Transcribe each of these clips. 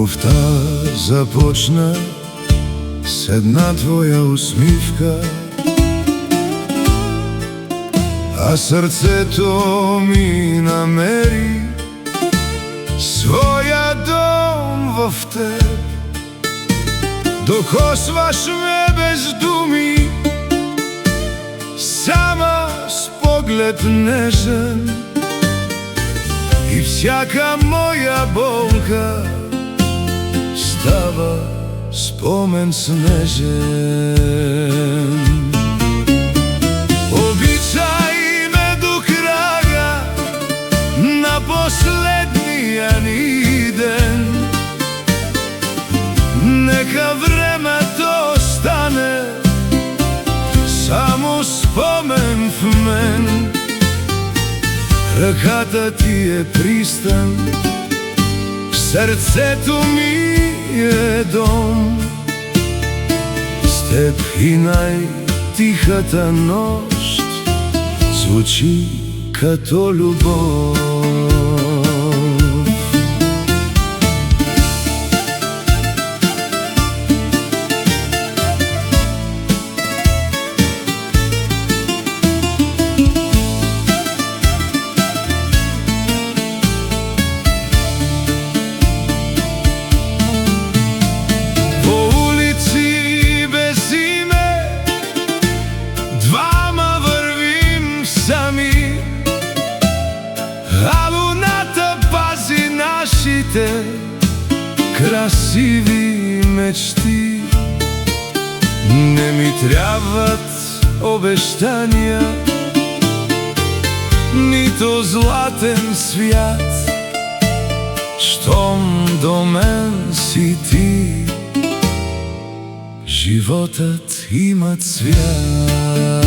Љубовта започна с една твоја усмивка, а срцето ми намери своја дом во теб. Докосваш ме без думи, сама с поглед нежен, и всяка моја болка става спомен снежен. Обичај ме до краја на последниот ни ден. Нека времето стане само спомен в мен. Ръката ти е пристан, сърцето ми е дом. С теб и най-тихата нощ звучи като любов. А луната пази нашите красиви мечти. Не ми трябват обещания, нито златен свят, щом до мен си ти. Животът има цвят.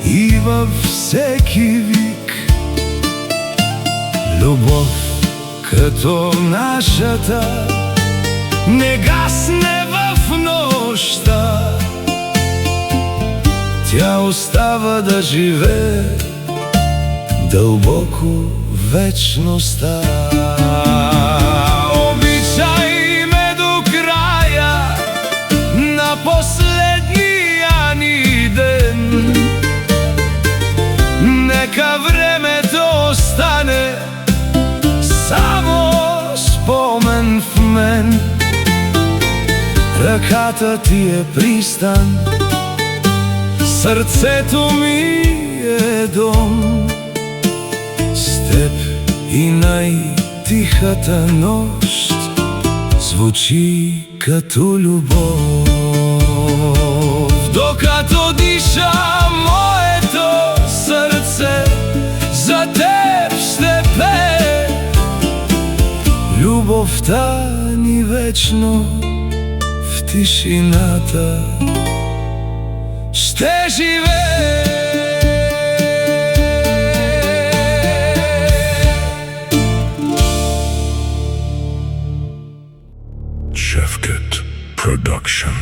И във всеки вик любов като нашата не гасне в нощта. Тя остава да живее дълбоко в вечността. Обичай ме до края на последния ни ден. Нека времето остане само спомен в мен. Ръката ти е пристан, сърцето ми е дом. С теб и най-тихата нощ звучи като любов. Докато диша моето сърце, за теб ще пее. Любовта ни вечно в тишината ще живее. Shefkat Production.